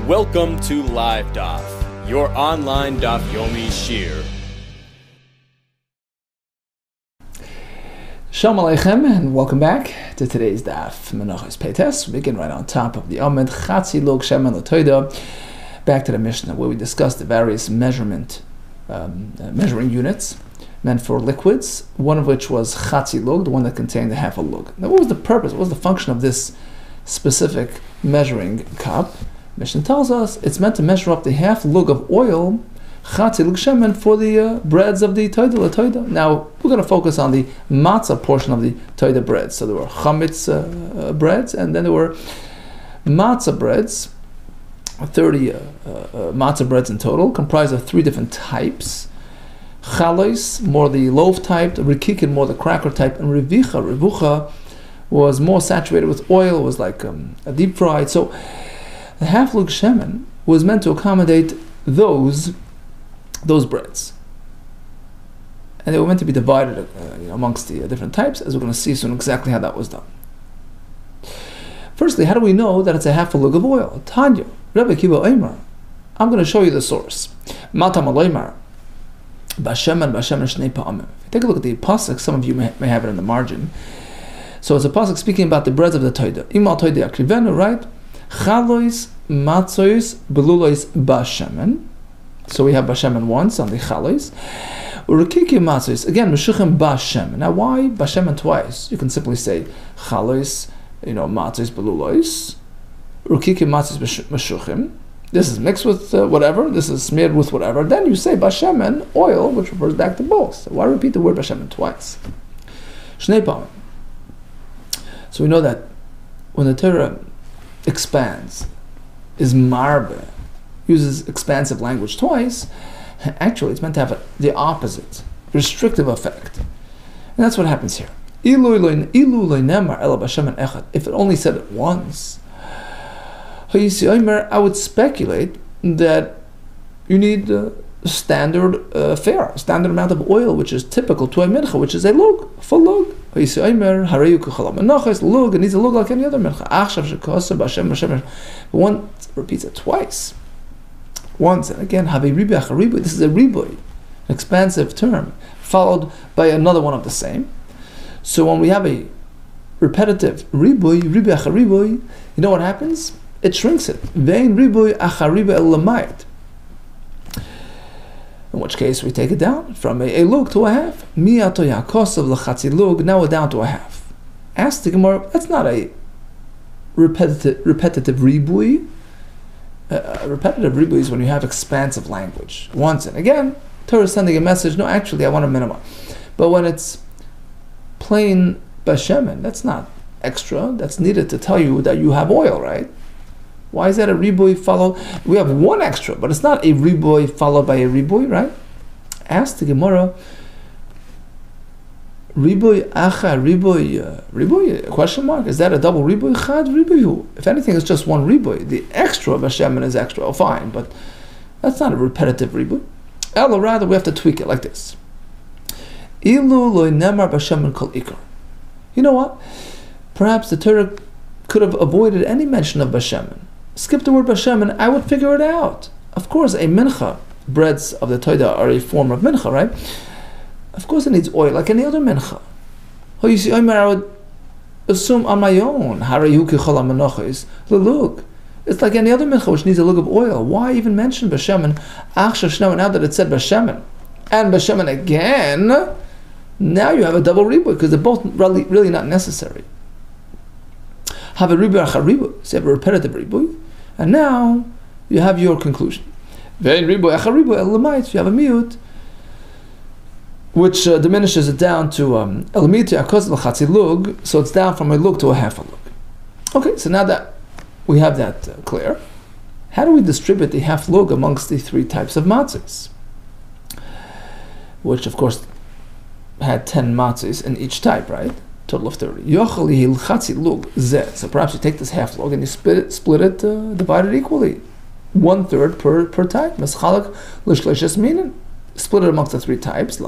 Welcome to LiveDaf, your online Daf Yomi Shir. Shalom Aleichem, and welcome back to today's Daf Menachos Peites. We begin right on top of the Amud Chatzi Log Shemen L'Toida. Back to the Mishnah where we discussed the various measuring units meant for liquids. One of which was Chatzi Log, the one that contained a half a log. Now, what was the purpose? What was the function of this specific measuring cup? Mishnah tells us it's meant to measure up the half lug of oil, Chatzi Lug Shemen, for the breads of the Toida. Now, we're going to focus on the matzah portion of the Toida breads. So there were chametz breads, and then there were matzah breads, 30 matzah breads in total, comprised of three different types. Chalois, more the loaf type, Rikikin, more the cracker type, and Revucha was more saturated with oil, was like a deep fried. So the half lug shemen was meant to accommodate those breads, and they were meant to be divided amongst the different types, as we're going to see soon exactly how that was done. Firstly, how do we know that it's a half a lug of oil? Tanya, Rebbe Kiva Omer. I'm going to show you the source. Matam Aloymar, Bashemen Shnei Pa'amim. Take a look at the pasuk. Some of you may have it in the margin. So it's a pasuk speaking about the breads of the Toida. Imal Toida Akrivenu, right? Chalois, matzois, belulois, bashemen. So we have bashemen once on the chalois. Urikiki matzois, again, meshuchem bashemen. Now why bashemen twice? You can simply say chalois, matzois, belulois. Urikiki matzois, meshuchem. This is mixed with whatever, this is smeared with whatever. Then you say bashemen, oil, which refers back to both. So why repeat the word bashemen twice? Shnei pa'amim. So we know that when the Torah expands, is marbe, uses expansive language twice, actually it's meant to have the opposite, restrictive effect. And that's what happens here. If it only said it once, I would speculate that you need standard amount of oil, which is typical to a mincha, which is a lug, full lug. Lug, it needs a lug like any other mincha. But one repeats it twice. Once, and again, this is a riboy, an expansive term, followed by another one of the same. So when we have a repetitive riboy, you know what happens? It shrinks it. In which case we take it down from a lug to a half. Now we're down to a half. Ask the Gemara, that's not a repetitive ribui. Repetitive ribui is when you have expansive language. Once and again, Torah is sending a message, no, actually I want to minimize. But when it's plain bashemen, that's not extra, that's needed to tell you that you have oil, right? Why is that a ribui followed? We have one extra, but it's not a ribui followed by a ribui, right? Ask the Gemara, ribui acha ribui, question mark? Is that a double ribui? Chad ribui. If anything, it's just one ribui. The extra bashemen is extra, fine, but that's not a repetitive ribui. Ella, rather, we have to tweak it like this. Ilu loy nemar bashemen kol ikar. You know what? Perhaps the Torah could have avoided any mention of bashemen. Skip the word bashemen, I would figure it out. Of course, a mincha, breads of the Toida are a form of mincha, right? Of course it needs oil, like any other mincha. I would assume on my own, it's like any other mincha which needs a lug of oil. Why even mention bashemen? Now that it said bashemen, and bashemen again, now you have a double ribui, because they're both really not necessary. Have a ribui acha ribui, so you have a repetitive ribui, and now you have your conclusion. Vein ribui acha ribui el lamait, you have a miut, which diminishes it down to elamiti akos l'chatzi lug, so it's down from a lug to a half a lug. Okay, so now that we have that clear, how do we distribute the half lug amongst the three types of matzahs? Which of course had 10 matzahs in each type, right? Total of 30. So perhaps you take this half log and you split it, divide it equally. 1/3 per type. Split it amongst the three types.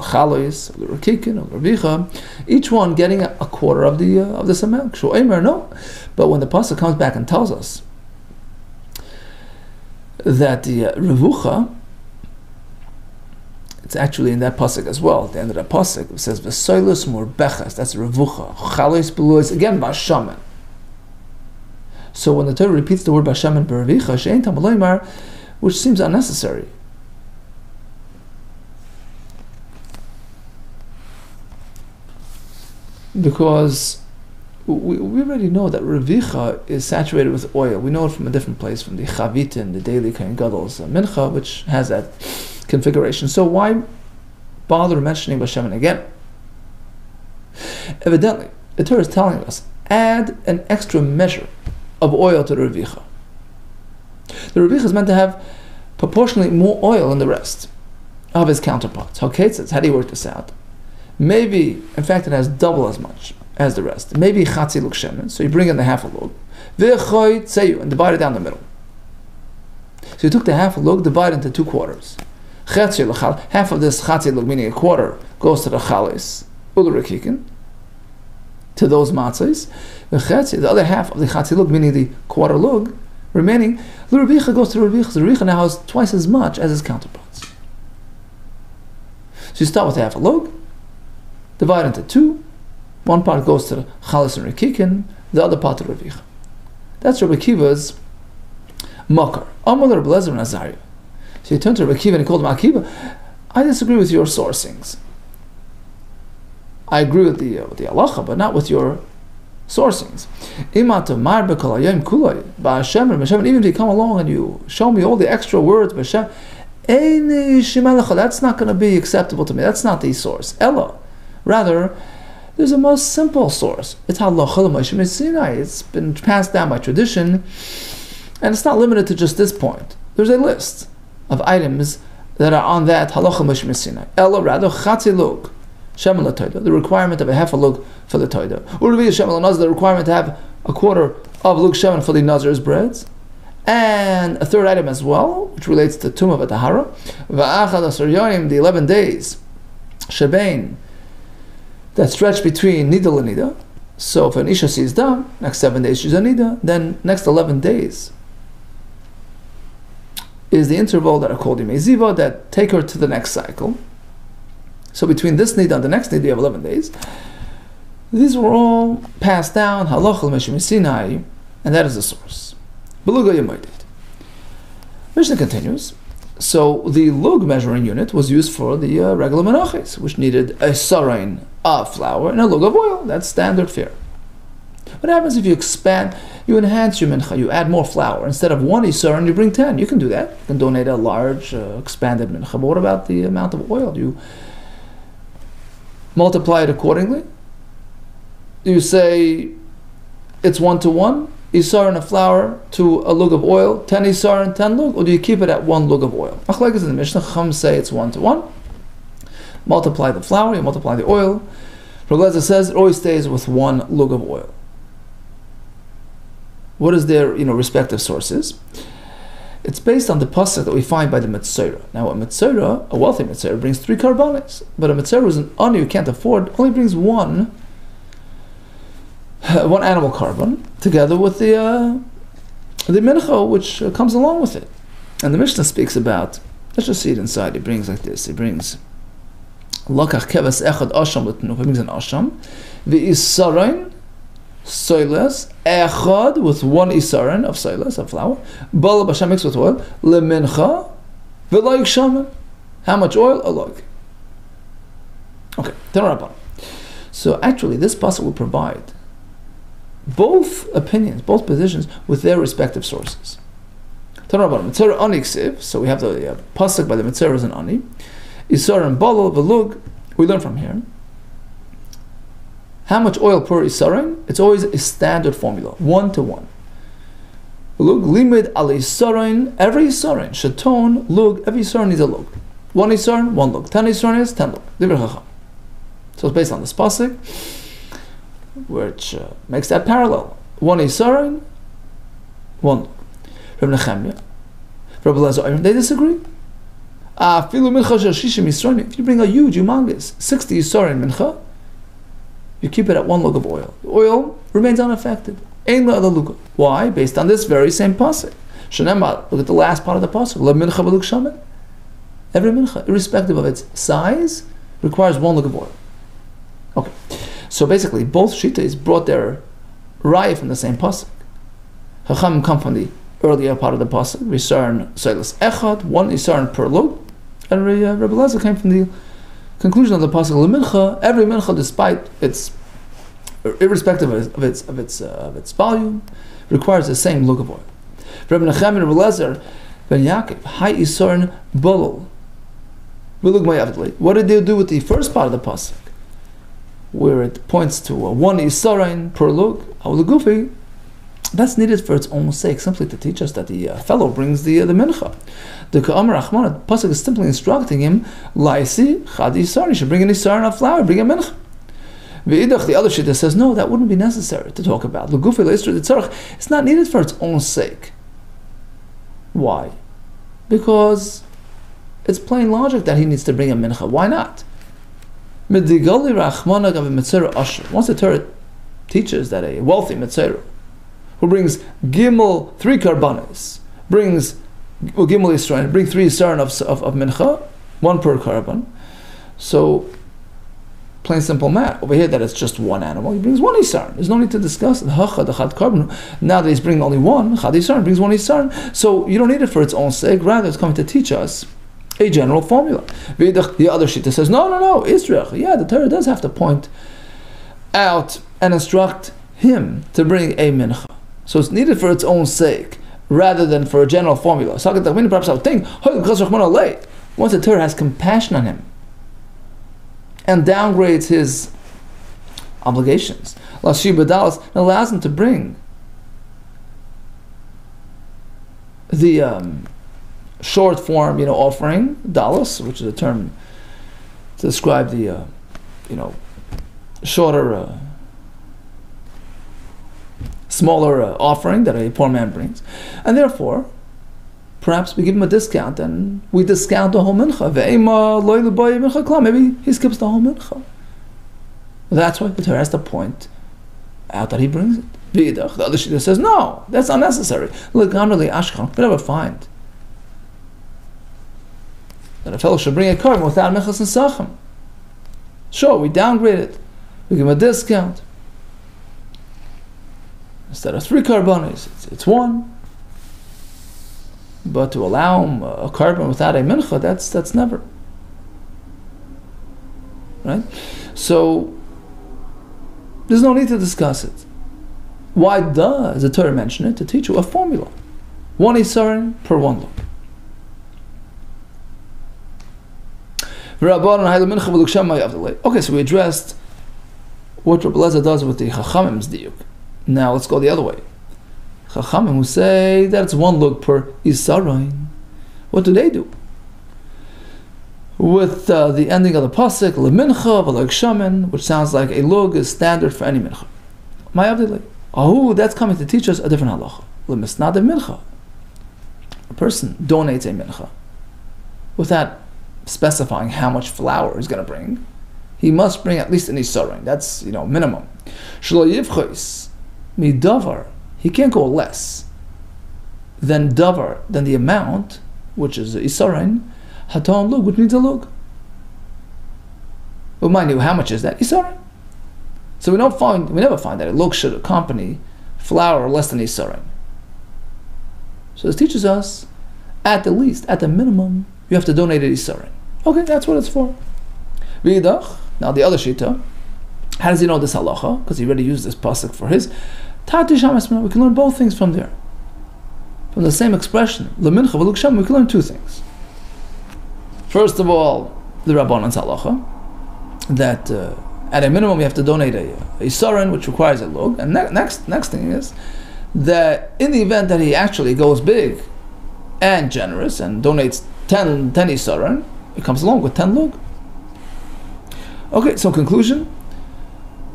Each one getting a quarter of this amount. No. But when the pasuk comes back and tells us that the revucha, it's actually in that pasuk as well. At the end of that pasuk, it says v'soilus morbeches. That's revucha. Chalos beluis again bashaman. So when the Torah repeats the word bashaman beravicha, she'ein talmud loymar, which seems unnecessary. Because we already know that revicha is saturated with oil. We know it from a different place, from the chavitin, the daily Kohen Gadol's mincha, which has that configuration. So why bother mentioning bashaman again? Evidently, the Torah is telling us, add an extra measure of oil to the revicha. The revicha is meant to have proportionally more oil than the rest of its counterparts. How Kate says, how do you work this out? Maybe, in fact, it has double as much as the rest. Maybe chatzi lug shemen, so you bring in the half a lug, v'choy tzeyu, and divide it down the middle. So you took the half a lug, divide it into 2 quarters. Chatzi l'chal, half of this chatzi lug, meaning a quarter, goes to the chalis, ulurikikin, to those matzahs. The other half of the chatzi lug, meaning the quarter lug, remaining, the revicha goes to the revicha. The revicha now has twice as much as its counterparts. So you start with half a lug, divide into 2. One part goes to the chalas and rikikin, the other part to the revicha. That's Rabbi Akiva's makar. Amal Rabbi Lezer and Azariah. So he turned to Rabbi Akiva and he called him Akiva. I disagree with your sourcings. I agree with the halacha, but not with your sourcings. Even if you come along and you show me all the extra words, that's not going to be acceptable to me. That's not the source. Ella. Rather, there's a most simple source. It's halacha l'Moshe Sinai. It's been passed down by tradition, and it's not limited to just this point. There's a list of items that are on that halacha Moshe Sinai. Ella, rather, chatzi lug, shemen l'toida, the requirement of a half a lug for the toida. Urvi shemen l'nazir, the requirement to have a quarter of lug shemen for the nazir's breads, and a third item as well, which relates to tumah v'tahara. Va'achad asar yoyim, the 11 days, shebein, that stretch between nida and nida. So if an isha sees dam, next 7 days she's a nida, then next 11 days is the interval that are called yemei ziva that take her to the next cycle. So between this nida and the next nida you have 11 days. These were all passed down, halacha l'Moshe Sinai, and that is the source. Beluga yemoidit. Mishnah continues. So the lug measuring unit was used for the regular menachos, which needed a sarain of flour and a lug of oil. That's standard fare. What happens if you expand, you enhance your mincha, you add more flour. Instead of 1 isarin, you bring 10. You can do that. You can donate a large expanded mincha. But what about the amount of oil? Do you multiply it accordingly? Do you say it's 1-to-1? Isarin of flour to a lug of oil, 10 isarin, 10 lug, or do you keep it at 1 lug of oil? Machlekes in the Mishnah, Chacham say it's 1-to-1. Multiply the flour, you multiply the oil. Rabbi Lezer says it always stays with 1 lug of oil. What is their respective sources? It's based on the pasuk that we find by the Metzora. Now a Metzora, a wealthy Metzora, brings 3 karbanis, but a Metzora who's an ani who can't afford only brings one animal carbon together with the mincha which comes along with it. And the Mishnah speaks about, let's just see it inside. He brings like this. He brings lakach kevas echad asham l'tnufa. He brings an asham. V'isarain soiles echad with 1 isarin of soiles of flour. Bala b'sham mixed with oil. Lemincha v'loik shaman. How much oil? A log. Okay. Tanarabban. So actually, this pasuk will provide both opinions, both positions, with their respective sources. So we have the pasuk by the Metzora as an ani. Isar and balal v'lug. We learn from here. How much oil per isarin? It's always a standard formula, 1-to-1. Lug limid al isarin. Every isarin shaton lug. Every isarin needs a lug. 1 isarin, 1 lug. 10 isarin is 10 lug. So it's based on this pasuk, which makes that parallel. 1 isarin, 1 lug. Rabbi Nechemia, Rabbi Lezer, they disagree. If you bring a huge, humongous 60 isarin mincha, you keep it at 1 lug of oil. The oil remains unaffected. Why? Based on this very same pasuk. Shenema, look at the last part of the pasuk. La mincha v'lug shaman. Every mincha, irrespective of its size, requires one lug of oil. Okay, so basically both shitas brought their raya from the same pasuk. Chachamim come from the earlier part of the pasuk. Risaron soilas echad, one isaron per lug, and Rabbi Elazar came from the conclusion of the pasuk. La mincha, every mincha, despite its irrespective of its volume, requires the same lug of oil. Rabbi Nachman and Rabbi Elazar ben Yaakov, high isaron bolol. What did they do with the first part of the pasuk, where it points to one isaron per lug? Awlagufi, that's needed for its own sake, simply to teach us that the fellow brings the mincha. The Ka'amar Achman, the pasuk is simply instructing him, Laisi chad isaron, you should bring an isaron of flour, bring a mincha. The other shita says, no, that wouldn't be necessary to talk about. It's not needed for its own sake. Why? Because it's plain logic that he needs to bring a mincha. Why not? Once the Torah teaches that a wealthy mitzera who brings gimel 3 karbanos, brings gimel yisrael, bring 3 yisrael of mincha, 1 per karban. So plain simple math. Over here that it's just one animal, he brings 1 yisrael. There's no need to discuss it. Now that he's bringing only 1, chad yisrael brings 1 yisrael. So you don't need it for its own sake. Rather, it's coming to teach us a general formula. The other shita says, no, Israel. Yeah, the Torah does have to point out and instruct him to bring a mincha. So it's needed for its own sake, rather than for a general formula. So perhaps I would think, once the Torah has compassion on him and downgrades his obligations, allows him to bring the short form, offering, dalos, which is a term to describe the, shorter, smaller offering that a poor man brings. And therefore, perhaps we give him a discount and we discount the whole mincha. Maybe he skips the whole mincha. That's why the Torah has to point out that he brings it. The other shita says, no, that's unnecessary. We never find that a fellow should bring a carbon without mechas and sachem. Sure, we downgrade it. We give him a discount. Instead of 3 carbones, it's 1. But to allow him a carbon without a mincha, that's never. Right? So, there's no need to discuss it. Why does the Torah mention it? To teach you a formula. 1 isaron per 1 lug. Okay, so we addressed what Rabbi Elazar does with the Chachamim's diuk. Now let's go the other way. Chachamim who say that it's 1 lug per isaron. What do they do? With the ending of the pasuk, lemincha v'lag shaman, which sounds like a lug is standard for any mincha. That's coming to teach us a different halacha. Lemisnad mincha. A person donates a mincha without specifying how much flour he's going to bring. He must bring at least an isaron. That's minimum. Shlo yivchos midavar. He can't go less than davar, than the amount, which is isaron, haton lug, which means a lug. But mind you, how much is that? Isaron. So we never find that a lug should accompany flour less than isaron. So this teaches us, at the least, at the minimum, you have to donate an isaron. Okay, that's what it's for. Now the other shita, how does he know this halacha? Because he already used this pasuk for his. We can learn both things from there. From the same expression, we can learn 2 things. First of all, the Rabbanan's halacha, that at a minimum you have to donate a isaron, which requires a lug. And next thing is that in the event that he actually goes big and generous and donates 10 isaron, it comes along with 10 lug. Okay, so conclusion: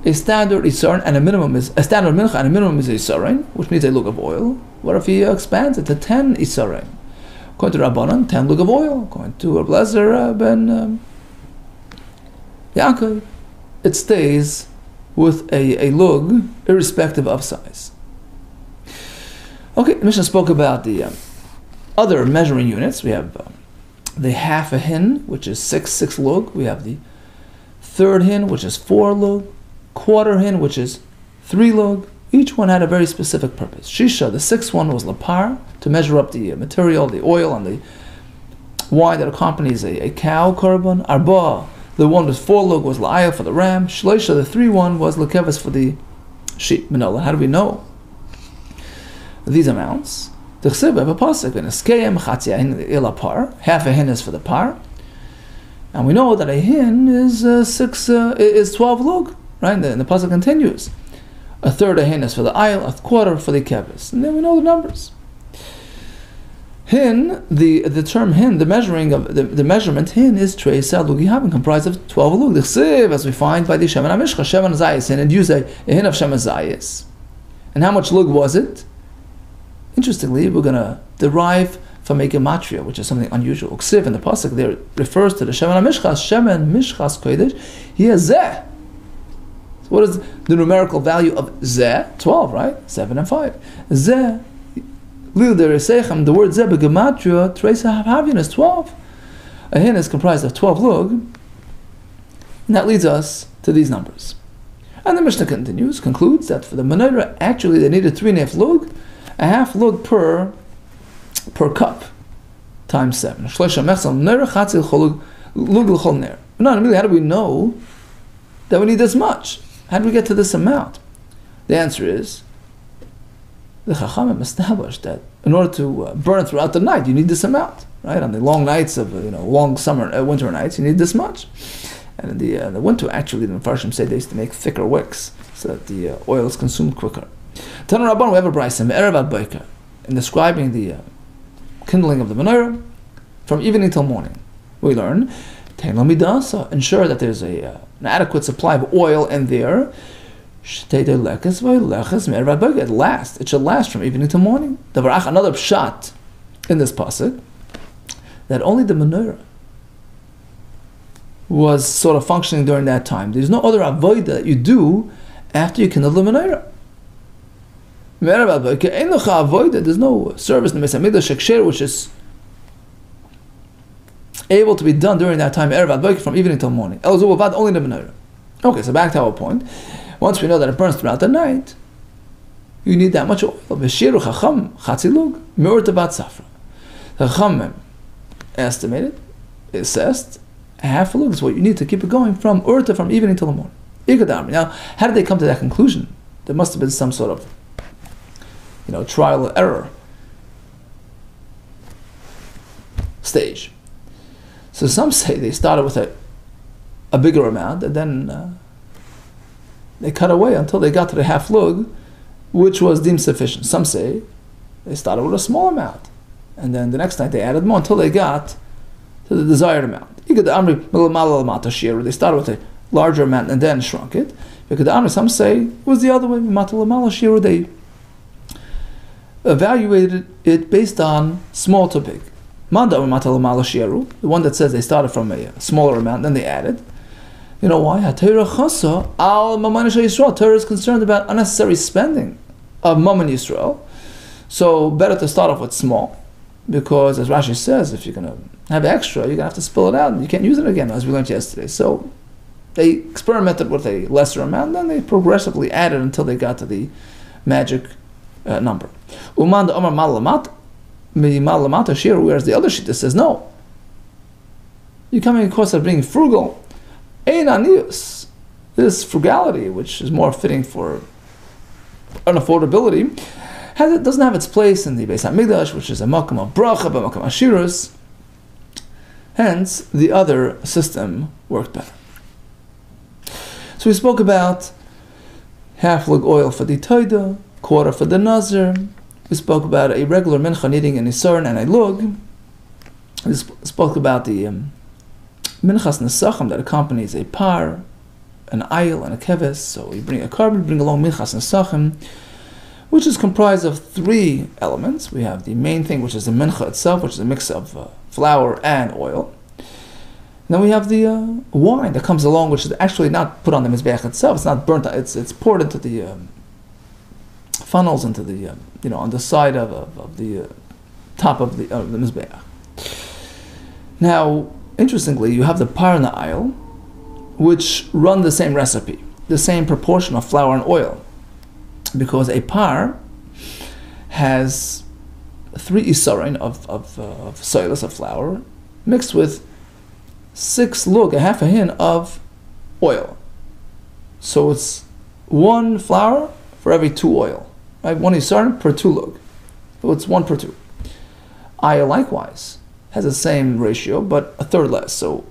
a standard isaron and a minimum is a standard mincha and a minimum is a isaron, which needs a lug of oil. What if he expands it to 10 isaron? According to Rabbanan, 10 lug of oil. According to Rabbi Elazar ben Yaakov, it stays with a lug, irrespective of size. Okay, the Mishnah spoke about the other measuring units. We have the half a hin, which is six lug. We have the third hin, which is 4 lug. Quarter hin, which is 3 lug. Each one had a very specific purpose. Shisha, the sixth one, was lapar, to measure up the material, the oil, and the wine that accompanies a cow korban. Arba, the one with 4 lug, was la'aya for the ram. Shleisha, the 3 was lekeves for the sheep. Minola, how do we know these amounts? Half a hin is for the par, and we know that a hin is 12 lug, right? And the pasuk continues. A third a hin is for the ayil, a quarter for the kevis, and then we know the numbers. Hin, the term hin, the measuring of the measurement hin is treisa lugihavin, comprised of 12 lug. As we find by the shemen amishcha, shemen zayis hin, and use a hin of shemen zayis. And how much lug was it? Interestingly, we're going to derive from a gematria, which is something unusual. Ksiv in the pasuk there refers to the shemen mishchas kodesh. He has zeh. So what is the numerical value of zeh? 12, right? 7 and 5. Zeh, lil deresechem. The word zeh begematria treisa havin is 12. A hin is comprised of 12 lug, and that leads us to these numbers. And the Mishnah concludes that for the menorah, actually they needed 3.5 lug. A half lug per cup times 7. How do we know that we need this much? How do we get to this amount? The answer is the Chachamim established that in order to burn throughout the night, you need this amount, right? On the long nights of long winter nights, you need this much. And in the winter, actually, the Mepharshim said they used to make thicker wicks so that the oil is consumed quicker. Tanu Rabban, we have a brayso me'erev ad boker in describing the kindling of the menorah from evening till morning. We learn, ensure that there's an adequate supply of oil in there. It lasts. It should last from evening till morning. Another pshat in this pasuk that only the menorah was sort of functioning during that time. There's no other avodah that you do after you kindle the menorah. There's no service in the Beis Hamikdash which is able to be done during that time from evening till morning. Only the menorah. Okay, so back to our point. Once we know that it burns throughout the night, you need that much oil. The Chacham estimated, assessed, half a lug is what you need to keep it going from urta from evening till the morning. Now, how did they come to that conclusion? There must have been some sort of trial and error stage. So some say they started with a bigger amount, and then they cut away until they got to the half lug, which was deemed sufficient. Some say they started with a small amount, and then the next night they added more until they got to the desired amount. They started with a larger amount and then shrunk it. Some say it was the other way. They evaluated it based on small to big. The one that says they started from a smaller amount, then they added. You know why? Torah is concerned about unnecessary spending of Mammon Yisrael. So better to start off with small, because as Rashi says, if you're going to have extra, you're going to have to spill it out and you can't use it again, as we learned yesterday. So they experimented with a lesser amount, then they progressively added until they got to the magic number. Whereas the other shita says no. You're coming across as being frugal. This frugality, which is more fitting for unaffordability, doesn't have its place in the Beis Hamikdash, which is a makam of bracha, but makam ashirus. Hence, the other system worked better. So we spoke about half lug oil for the toida, quarter for the nazir. We spoke about a regular mincha needing an isaron and a lug. We spoke about the minchas nesachim that accompanies a par, an ayil, and a keves. So we bring a carbon, bring along minchas nesachim, which is comprised of 3 elements. We have the main thing, which is the mincha itself, which is a mix of flour and oil. And then we have the wine that comes along, which is actually not put on the mizbeach itself. It's not burnt. It's poured into the funnels into the on the side of the top of the mizbeach. Now, interestingly, you have the par and the aisle, which run the same recipe, the same proportion of flour and oil, because a par has 3 isarin of soilus, of flour, mixed with 6 lug, a half a hin of oil. So it's 1 flour for every 2 oil, right? 1 isarin per 2 lug. So it's 1 per 2. Ayah likewise has the same ratio, but a third less. So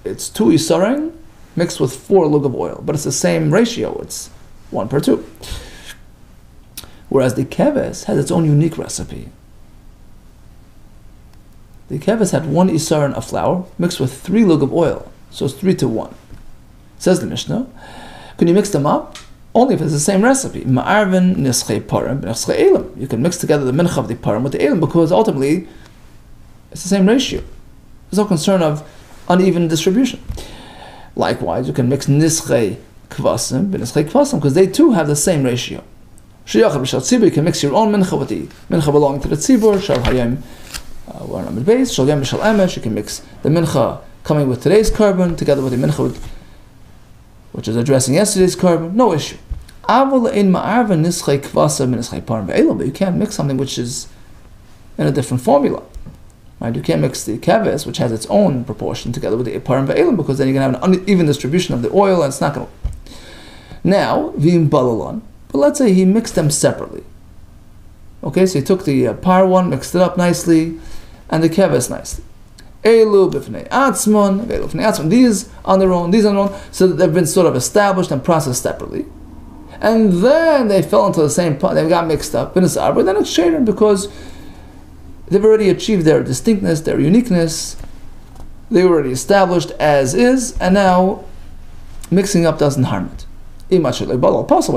it's 2 isarin mixed with 4 lug of oil, but it's the same ratio. It's 1 per 2. Whereas the keves has its own unique recipe. The keves had 1 isarin of flour mixed with 3 lug of oil, so it's 3 to 1. Says the Mishnah, can you mix them up? Only if it's the same recipe. Ma'arvin nischei parim b'nischei elim. You can mix together the mincha of the parim with the elim, because ultimately it's the same ratio. There's no concern of uneven distribution. Likewise, you can mix nischei kvasim b'nischei kvasim, because they too have the same ratio. Sheyachad b'shal tzibur, you can mix your own mincha with the mincha belonging to the tzibur. Shar hayim we're on the base. Shal yom b'shal emesh, you can mix the mincha coming with today's carbon together with the mincha which is addressing yesterday's carbon. No issue. But you can't mix something which is in a different formula. Right? You can't mix the keves, which has its own proportion, together with the parim ve'elim, because then you're going to have an uneven distribution of the oil, and it's not going to. Now, v'im balalon. But let's say he mixed them separately. Okay, so he took the par one, mixed it up nicely, and the keves nicely. Elu b'fnei atzmon, elu b'fnei atzmon. These on their own, these on their own, so that they've been sort of established and processed separately. And then they fell into the same pot, they got mixed up, but then it's shaden because they've already achieved their distinctness, their uniqueness. They were already established as is, and now mixing up doesn't harm it. Possible,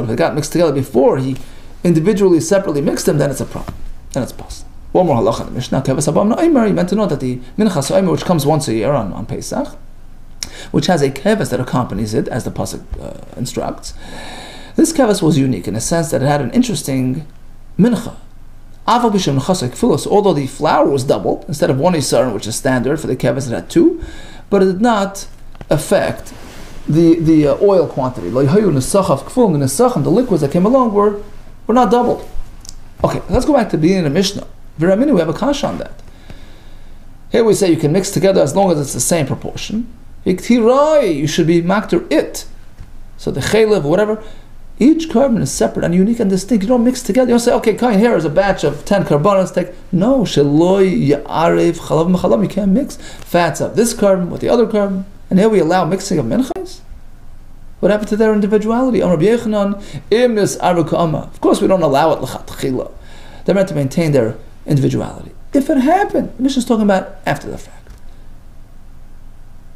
but if it got mixed together before he individually, separately mixed them, then it's a problem. Then it's possible. One more halacha in the Mishnah. Keves abam na'imar. You meant to know that the minchas ha'omer, which comes once a year on Pesach, which has a keves that accompanies it, as the pasuk instructs. This keves was unique in a sense that it had an interesting mincha. Although the flour was doubled, instead of 1 isarin, which is standard for the keves, it had 2, but it did not affect the oil quantity. The liquids that came along were not doubled. Okay, let's go back to the beginning of the Mishnah. We have a kasha on that. Here we say you can mix together as long as it's the same proportion. You should be makter it. So the chaylev, whatever, each carbon is separate and unique and distinct. You don't mix together. You don't say, okay, Kain, here is a batch of 10 carbonates. No, sheloi ya'arev chalav m'chalav. You can't mix fats of this carbon with the other carbon. And here we allow mixing of minchas. What happened to their individuality? Of course, we don't allow it l'chatchila. They're meant to maintain their individuality. If it happened, the Mishnah is talking about after the fact.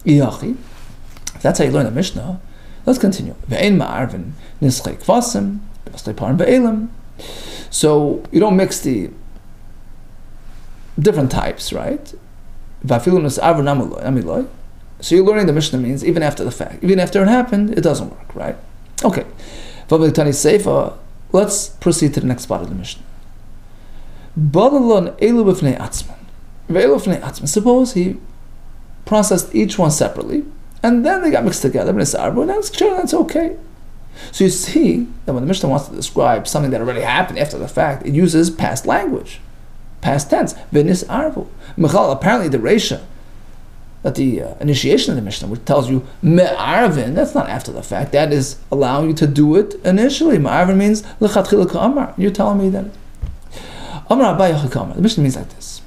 If that's how you learn the Mishnah, let's continue. So you don't mix the different types, right? So you're learning the Mishnah means even after the fact. Even after it happened, it doesn't work, right? Okay. Let's proceed to the next part of the Mishnah. Suppose he processed each one separately, and then they got mixed together, and that's okay. So you see that when the Mishnah wants to describe something that already happened after the fact, it uses past language, past tense. Apparently the Reisha, that the initiation of the Mishnah, which tells you me'arvin, that's not after the fact. That is allowing you to do it initially. Me'arvin means l'chatchila ka'amar. You're telling me that. Amar Abaye Chakama. The Mishnah means like this.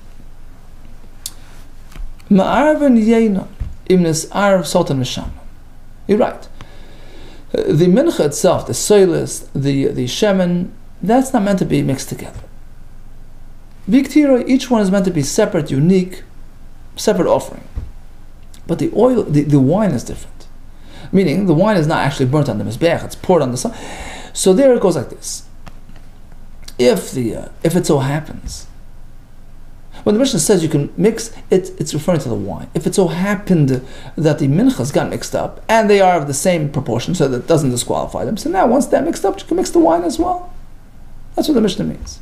Me'arvin yeina imnis arv sultan misham. You're right. The mincha itself, the soilus, the shemen, that's not meant to be mixed together. Viktira, each one is meant to be separate, unique, separate offering. But the oil, the wine is different. Meaning, the wine is not actually burnt on the mizbeach; it's poured on the sun. So there it goes like this. If it so happens, when the Mishnah says you can mix, it's referring to the wine. If it so happened that the minchas got mixed up and they are of the same proportion, so that doesn't disqualify them. So now, once they're mixed up, you can mix the wine as well. That's what the Mishnah means.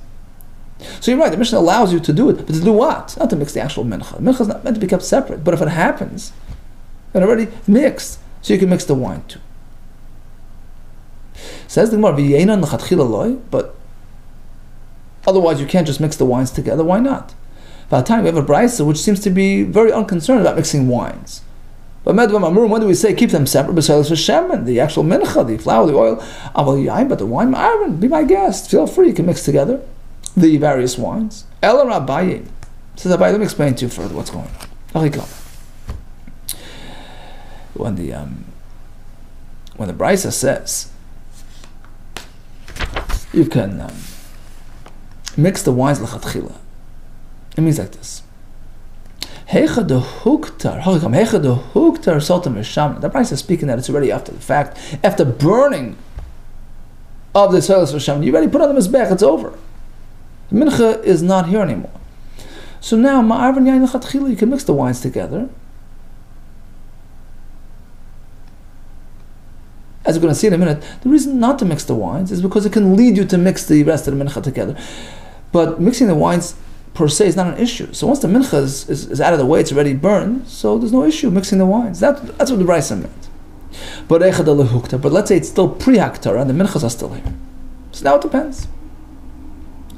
So you're right, the Mishnah allows you to do it, but to do what? Not to mix the actual mincha. The mincha is not meant to be kept separate, but if it happens, it already mixed, so you can mix the wine too. Says the Gemara, but otherwise you can't just mix the wines together. Why not? By the time we have a brisa which seems to be very unconcerned about mixing wines. But when do we say keep them separate? Besides the actual mincha, the flour, the oil, but the wine, be my guest. Feel free, you can mix together the various wines. Ela Rabbaye says, Rabbaye, let me explain to you further what's going on. When the brisa says you can mix the wines lechatchila, it means like this. The brisa is speaking that it's already after the fact, after burning of the soilus v'shem. You already put on the mizbech, it's over. The mincha is not here anymore. So now, ma'arvan yain lechatchila, you can mix the wines together. As we're going to see in a minute, the reason not to mix the wines is because it can lead you to mix the rest of the mincha together. But mixing the wines per se is not an issue. So once the mincha is out of the way, it's already burned, so there's no issue mixing the wines. That's what the brisa meant. But let's say it's still pre-haktarah and the minchas are still here. So now it depends.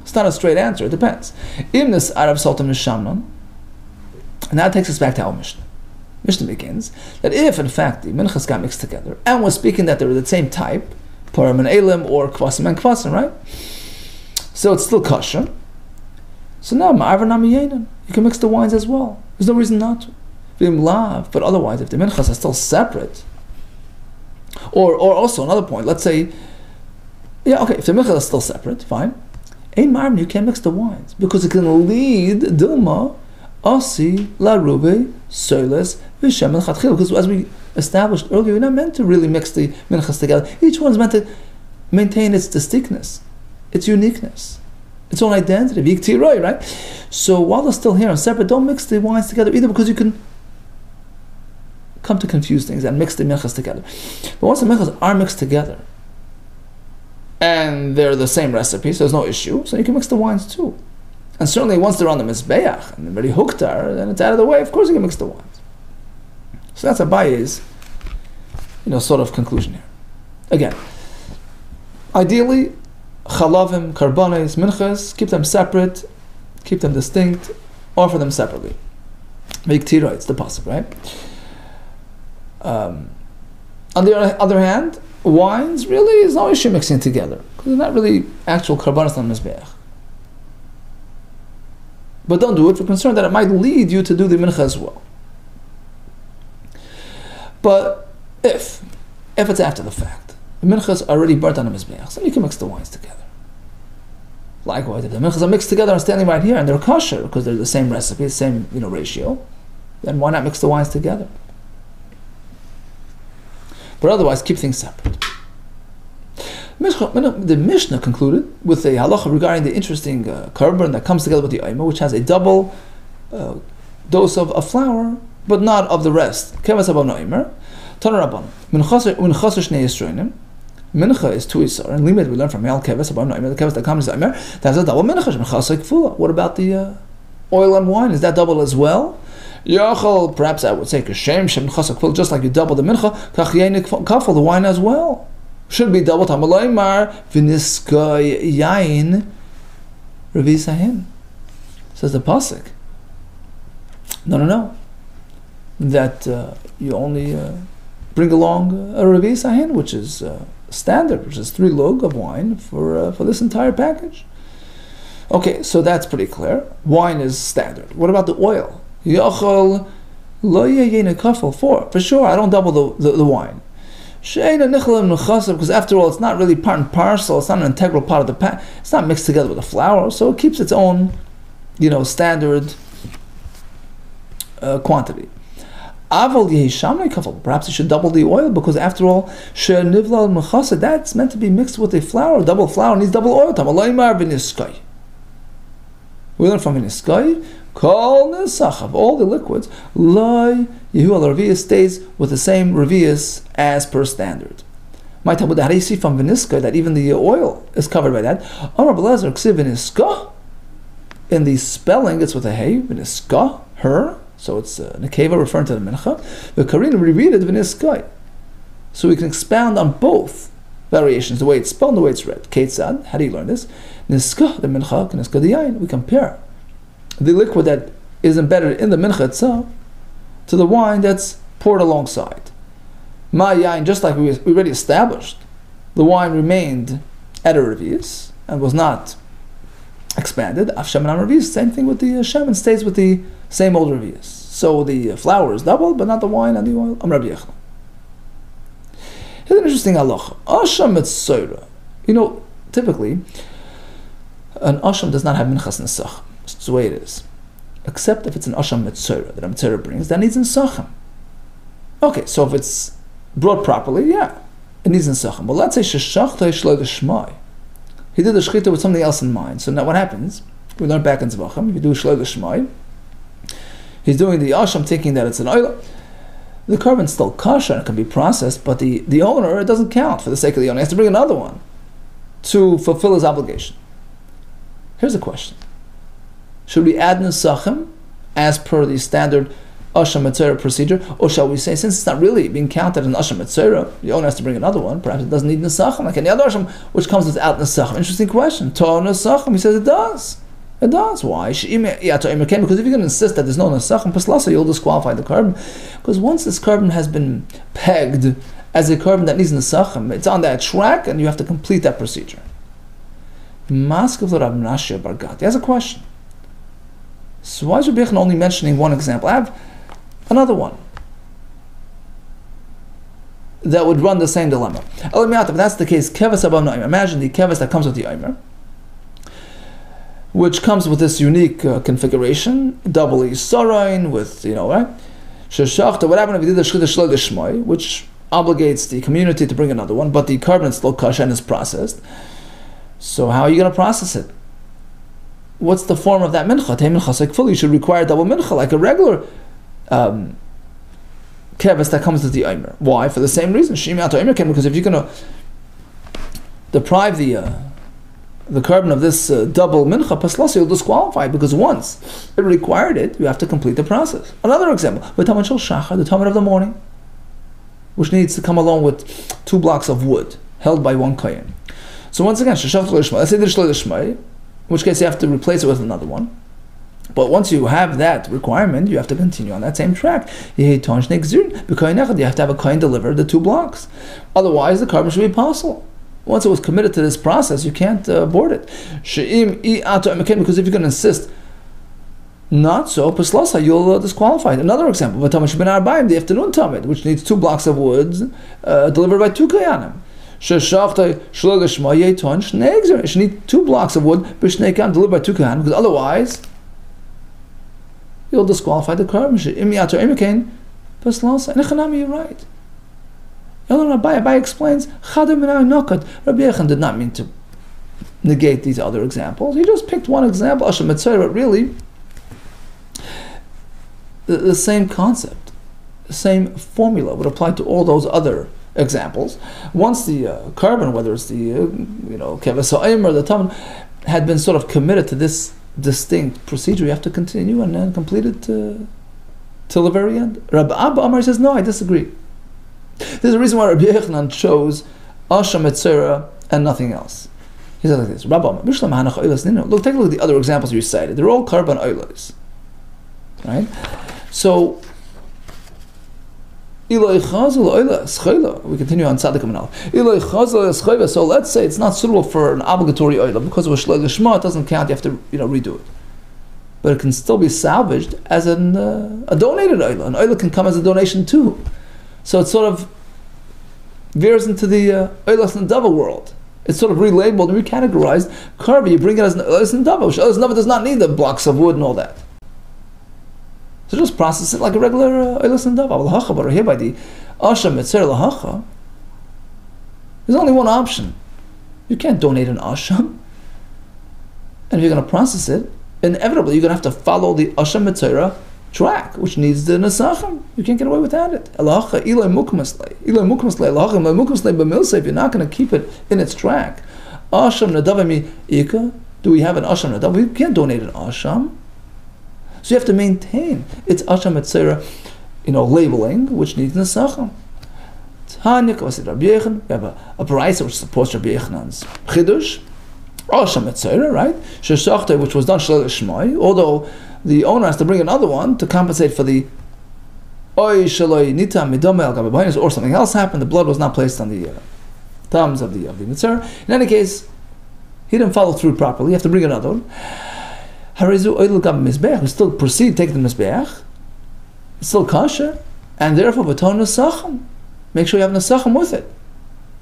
It's not a straight answer, it depends. Im this Arab Sultan Mishamnon, and that takes us back to our Mishnah. Mishnah begins that if in fact the minchas got mixed together, and we're speaking that they're the same type, param and elim or kvasim and kvasim, right? So it's still kosher. So now ma'arvan namiyenan, you can mix the wines as well. There's no reason not to. V'im lav, but otherwise, if the minchas are still separate, or also another point, let's say, if the minchas are still separate, fine. Ein ma'arvan, you can't mix the wines because it can lead dilma asi la rube soiles v'shem lechatchila. Because as we established earlier, you're not meant to really mix the minchas together. Each one is meant to maintain its distinctness, its uniqueness, its own identity, right? So while they're still here and separate, don't mix the wines together either, because you can come to confuse things and mix the minchas together. But once the minchas are mixed together and they're the same recipe, so there's no issue, so you can mix the wines too. And certainly once they're on the mizbeach and they're already huktar, then it's out of the way, of course you can mix the wines. So that's Abaye's sort of conclusion here. Again, ideally, chalavim, karbones, minchas, keep them separate, keep them distinct, offer them separately. Make tira, it's the pasuk, right? On the other hand, wines really is no issue mixing together, because they're not really actual karbones on mizbeach. But don't do it for concern that it might lead you to do the mincha as well. But if it's after the fact, the minchas are already burnt on the mizbeach, so you can mix the wines together. Likewise, if the minchas are mixed together and standing right here and they're kosher because they're the same recipe, the same ratio, then why not mix the wines together? But otherwise, keep things separate. The Mishnah concluded with a halacha regarding the interesting korban that comes together with the aima, which has a double dose of flour, but not of the rest. Kevas abam no'imer, Tana Rabban. Menachos shnei yisroinim. Mincha is 2 isar, and limit we learn from Mel Kevas abam no'imer. The Kevas that comes to aimer, that's a double mincha. Menachos kfula. What about the oil and wine? Is that double as well? Yachol, perhaps I would say kashem shem menachos kfula, just like you double the mincha, kach yein kafel, the wine as well. Should be double tamalaymar v'niskoy yain revisahin. Says the pasuk. No. That you only bring along a revisahin, which is standard, which is 3 lug of wine for this entire package. Okay, so that's pretty clear. Wine is standard. What about the oil? Yachol lo yayin kafel, for sure. I don't double the wine. Because after all, it's not really part and parcel, it's not an integral part of the pack, it's not mixed together with the flour, so it keeps its own standard quantity. Perhaps you should double the oil, because after all, that's meant to be mixed with a flour. Double flour needs double oil. We learn from V'niskai, Kol Nesach, all the liquids, Loi Yehu al Revius stays with the same Revius as per standard. My Talmud, how do you see from viniska that even the oil is covered by that? Amar Belezer ksiv viniska. In the spelling, it's with a hey, viniska, her. So it's nekeva referring to the mincha. The Karina, we read it viniska. So we can expound on both variations, the way it's spelled and the way it's read. Ketzad, how do you learn this? Niska, the mincha, niska the yain. We compare the liquid that is embedded in the mincha itself to the wine that's poured alongside. Ma yain, just like we already established, the wine remained at a revius and was not expanded. Af shemen am revius, same thing with the shemen, stays with the same old revius. So the flour is doubled, but not the wine and the oil. Am Rabbi Yechon. Here's an interesting halacha. Asham mitzora. You know, typically, an asham does not have minchas nesach. It's the way it is. Except if it's an asham mitzora that a mitzora brings, that needs nesachim. Okay, so if it's brought properly, yeah, it needs nesachim. But let's say sheshachta shlo l'shmai. He did the shechita with something else in mind. So now what happens? We learn back in Zvachim. If you do shlo l'shmai, he's doing the asham thinking that it's an oil. The carbon's still kosher and it can be processed, but the owner, it doesn't count for the sake of the owner. He has to bring another one to fulfill his obligation. Here's a question. Should we add nesachim as per the standard asham mitzora procedure, or shall we say, since it's not really being counted in asham mitzora, the owner has to bring another one, perhaps it doesn't need nesachim, like any other asham, which comes without nesachim? Interesting question. Torah nesachim, he says it does. It does. Why? Because if you're going to insist that there's no nesachim paslasa, you'll disqualify the carbon. Because once this carbon has been pegged as a carbon that needs nesachim, it's on that track, and you have to complete that procedure. Maskav Rav Menachos bar Gad. He has a question. So why is Rabbi Yechon only mentioning one example? I have another one that would run the same dilemma. If that's the case, keves abam no'imer. Imagine the keves that comes with the oimer, which comes with this unique configuration, doubly sarain with, right? Sheshachta, what happened if you did the shechita shlo l'shmai, which obligates the community to bring another one, but the carbon is still kosher and is processed. So how are you going to process it? What's the form of that mincha? Tei mincha sekful, you should require double mincha, like a regular keves that comes with the oimer. Why? For the same reason. Because if you're going to deprive the carbon of this double mincha paslasa, you'll disqualify, because once it required it, you have to complete the process. Another example, the Talmud shachar, the Talmud of the morning, which needs to come along with 2 blocks of wood held by one kohen. So once again, let's say the shlo l'shmai, in which case you have to replace it with another one. But once you have that requirement, you have to continue on that same track. You have to have a kohen deliver the 2 blocks. Otherwise, the carbon should be possible. Once it was committed to this process, you can't abort it. Because if you're going to insist not so, paslasa, you'll disqualify it. Another example, the afternoon Talmud, which needs 2 blocks of wood delivered by 2 koyanim. It should need 2 blocks of wood delivered by 2 koyanim, because otherwise you'll disqualify the carbon. Paslasa, you're right. Abai explains, Rabbi Yechon did not mean to negate these other examples. He just picked one example, Asham Mitzvah, but really the same concept, the same formula would apply to all those other examples. Once the carbon, whether it's the keves ha'omer or the Talmud, had been sort of committed to this distinct procedure, you have to continue and then complete it till the very end. Rabbi Abba Amar says, no, I disagree. There's a reason why Rabbi Yechon chose Asham Mitzvah and nothing else. He says like this: look, take a look at the other examples you cited. They're all carbon oilos, right? So we continue on Tzaddik Amanal. So let's say it's not suitable for an obligatory oil because of a shlo l'shma, it doesn't count. You have to redo it, but it can still be salvaged as a donated oil. An oil can come as a donation too. So it sort of veers into the oilos and dava world. It's sort of relabeled and recategorized. Carbon, you bring it as an oilos and dava, which oilos and dava does not need the blocks of wood and all that. So just process it like a regular oilos and dava. But here by the asham mitzvah lahacha, there's only one option. You can't donate an asham. And if you're going to process it, inevitably you're going to have to follow the asham mitzvah track, which needs the nesachim. You can't get away without it. Elacha ilay mukmaslei. Ilay mukmaslei. Elacha ilay mukmaslei b'milsei. If you're not going to keep it in its track. Asham nadavami ika. Do we have an asham nadav? We can't donate an asham. So you have to maintain its asham etzera, labeling, which needs nesachim. Tanya kavasid Rabbi Yechon. We have a brayso which supports Rabbi Yechon's chidush. Asham etzera, right? Sheshachta, which was done shalei shmai, although the owner has to bring another one to compensate for the oy shaloi nita midome al gababaynis, or something else happened. The blood was not placed on the thumbs of the mitzvah. In any case, he didn't follow through properly. You have to bring another one. Harizu oil gab mizbeach. We still proceed, take the mizbeach. It's still kosher, and therefore v'ton nesachim. Make sure you have nesachim with it.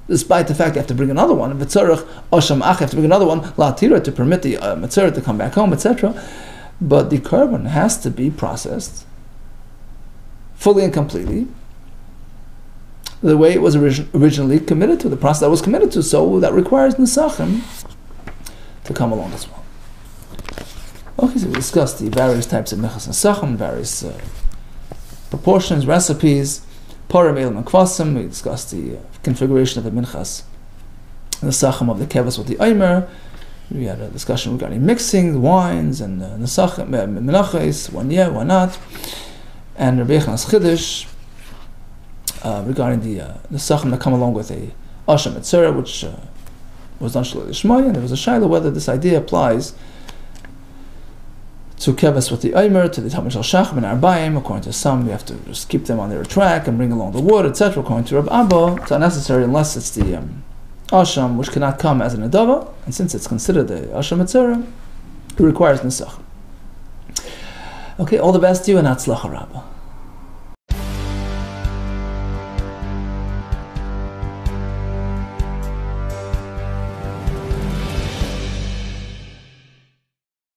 Despite the fact you have to bring another one, v'tzarech osham ach, you have to bring another one, la'atira, to permit the mitzvah to come back home, etc. But the korban has to be processed fully and completely the way it was originally committed to, the process that was committed to. So that requires nesachim to come along as well. Okay, so we discussed the various types of mechas nesachim, various proportions, recipes, parim, elim, and kvasim. We discussed the configuration of the minchas nesachim of the kevas with the omer. We had a discussion regarding mixing the wines and nesachim, menachos, one yeah, one not, and Rabbi Yechon's chiddush regarding the nesachim that come along with a asham etzera, which was done shalei lishmai, and there was a shaila whether this idea applies to kevas with the omer, to the talmud shel shachim and arbaim. According to some, we have to just keep them on their track and bring along the wood, etc. According to Rab Abba, it's unnecessary unless it's the asham, which cannot come as an adava, and since it's considered the asham etzera, it requires nesachim. Okay, all the best to you, and atzlacha rabbah.